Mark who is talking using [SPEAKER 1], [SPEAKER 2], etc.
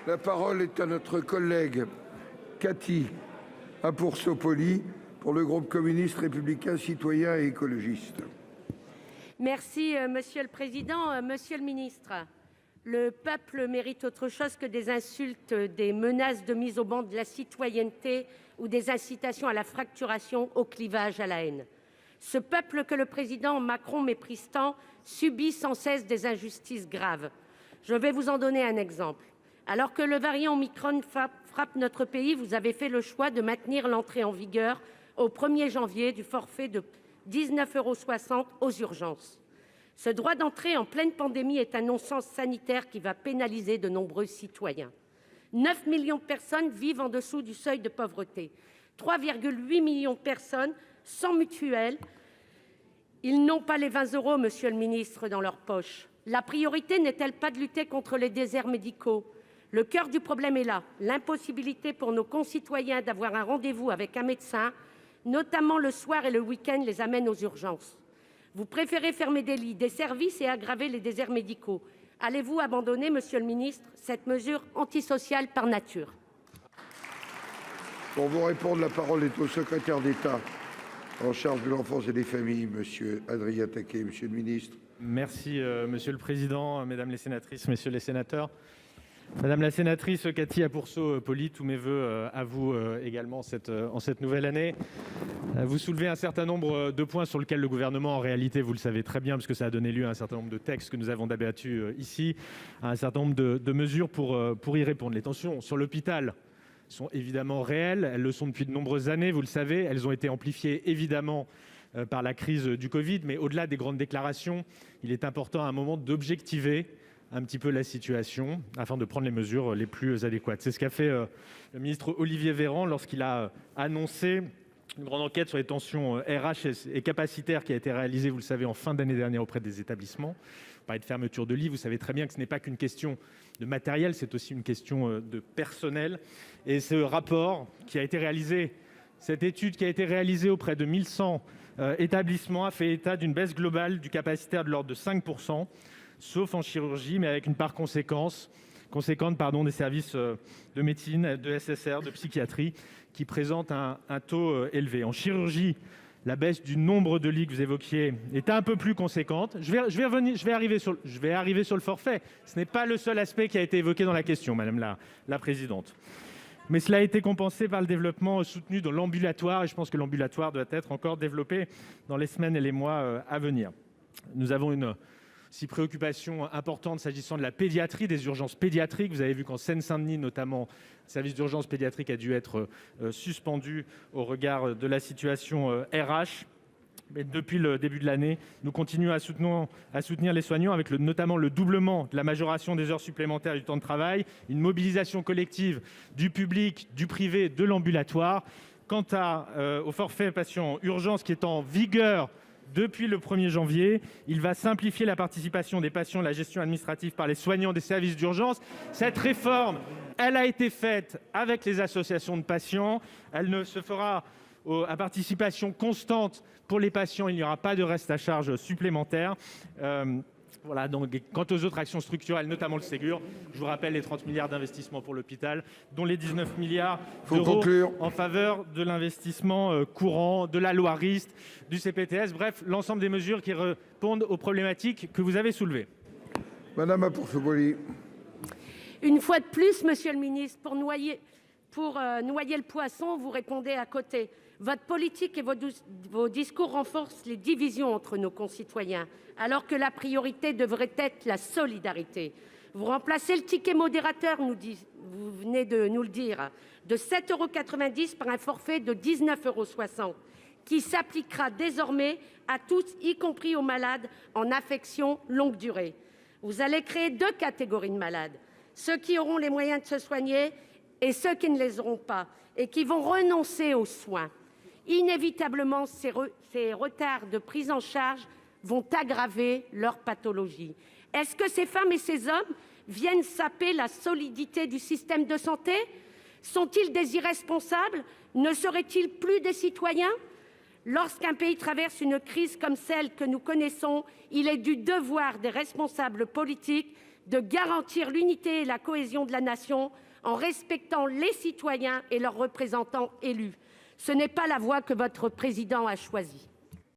[SPEAKER 1] La parole est à notre collègue Cathy Apourceau-Poly pour le groupe communiste, républicain, citoyen et écologiste.
[SPEAKER 2] Merci, Monsieur le Président. Monsieur le Ministre, le peuple mérite autre chose que des insultes, des menaces de mise au ban de la citoyenneté ou des incitations à la fracturation, au clivage, à la haine. Ce peuple que le président Macron méprise tant subit sans cesse des injustices graves. Je vais vous en donner un exemple. Alors que le variant Omicron frappe notre pays, vous avez fait le choix de maintenir l'entrée en vigueur au 1er janvier du forfait de 19,60 € aux urgences. Ce droit d'entrée en pleine pandémie est un non-sens sanitaire qui va pénaliser de nombreux citoyens. 9 millions de personnes vivent en dessous du seuil de pauvreté. 3,8 millions de personnes sans mutuelle. Ils n'ont pas les 20 €, monsieur le ministre, dans leur poche. La priorité n'est-elle pas de lutter contre les déserts médicaux ? Le cœur du problème est là, l'impossibilité pour nos concitoyens d'avoir un rendez-vous avec un médecin, notamment le soir et le week-end, les amène aux urgences. Vous préférez fermer des lits, des services et aggraver les déserts médicaux. Allez-vous abandonner, monsieur le ministre, cette mesure antisociale par nature ?
[SPEAKER 1] Pour vous répondre, la parole est au secrétaire d'État en charge de l'enfance et des familles, monsieur Adrien Taquet. Monsieur le ministre.
[SPEAKER 3] Merci, monsieur le président, mesdames les sénatrices, messieurs les sénateurs. Madame la sénatrice Cathy Apourceau-Poly, tous mes voeux à vous également en cette nouvelle année. Vous soulevez un certain nombre de points sur lesquels le gouvernement, en réalité, vous le savez très bien, parce que ça a donné lieu à un certain nombre de textes que nous avons débattus ici, à un certain nombre de mesures pour y répondre. Les tensions sur l'hôpital sont évidemment réelles, elles le sont depuis de nombreuses années, vous le savez, elles ont été amplifiées évidemment par la crise du Covid, mais au-delà des grandes déclarations, il est important à un moment d'objectiver un petit peu la situation afin de prendre les mesures les plus adéquates. C'est ce qu'a fait le ministre Olivier Véran lorsqu'il a annoncé une grande enquête sur les tensions RH et capacitaires qui a été réalisée, vous le savez, en fin d'année dernière auprès des établissements. Vous parlez de fermeture de lits, vous savez très bien que ce n'est pas qu'une question de matériel, c'est aussi une question de personnel. Et ce rapport qui a été réalisé, cette étude qui a été réalisée auprès de 1100 établissements a fait état d'une baisse globale du capacitaire de l'ordre de 5%, sauf en chirurgie, mais avec une part conséquente des services de médecine, de SSR, de psychiatrie, qui présentent un taux élevé. En chirurgie, la baisse du nombre de lits que vous évoquiez est un peu plus conséquente. Je vais arriver sur le forfait. Ce n'est pas le seul aspect qui a été évoqué dans la question, Madame la Présidente. Mais cela a été compensé par le développement soutenu de l'ambulatoire, et je pense que l'ambulatoire doit être encore développé dans les semaines et les mois à venir. Nous avons une préoccupation importante s'agissant de la pédiatrie, des urgences pédiatriques. Vous avez vu qu'en Seine-Saint-Denis, notamment, le service d'urgence pédiatrique a dû être suspendu au regard de la situation RH. Mais depuis le début de l'année, nous continuons à soutenir les soignants avec notamment le doublement de la majoration des heures supplémentaires du temps de travail, une mobilisation collective du public, du privé, de l'ambulatoire. Quant au forfait patient urgence qui est en vigueur depuis le 1er janvier, il va simplifier la participation des patients à la gestion administrative par les soignants des services d'urgence. Cette réforme, elle a été faite avec les associations de patients. Elle ne se fera à participation constante pour les patients. Il n'y aura pas de reste à charge supplémentaire. Voilà, donc, quant aux autres actions structurelles, notamment le Ségur, je vous rappelle les 30 milliards d'investissements pour l'hôpital, dont les 19 milliards d'euros en faveur de l'investissement courant, de la loi Rist, du CPTS, bref, l'ensemble des mesures qui répondent aux problématiques que vous avez soulevées.
[SPEAKER 1] Madame Apourceau-Poly.
[SPEAKER 2] Une fois de plus, monsieur le ministre, pour noyer le poisson, vous répondez à côté. Votre politique et vos discours renforcent les divisions entre nos concitoyens, alors que la priorité devrait être la solidarité. Vous remplacez le ticket modérateur, vous venez de nous le dire, de 7,90 € par un forfait de 19,60 €, qui s'appliquera désormais à tous, y compris aux malades en affection longue durée. Vous allez créer deux catégories de malades, ceux qui auront les moyens de se soigner et ceux qui ne les auront pas et qui vont renoncer aux soins. Inévitablement, ces retards de prise en charge vont aggraver leur pathologie. Est-ce que ces femmes et ces hommes viennent saper la solidité du système de santé ? Sont-ils des irresponsables ? Ne seraient-ils plus des citoyens ? Lorsqu'un pays traverse une crise comme celle que nous connaissons, il est du devoir des responsables politiques de garantir l'unité et la cohésion de la Nation en respectant les citoyens et leurs représentants élus. Ce n'est pas la voie que votre président a choisie.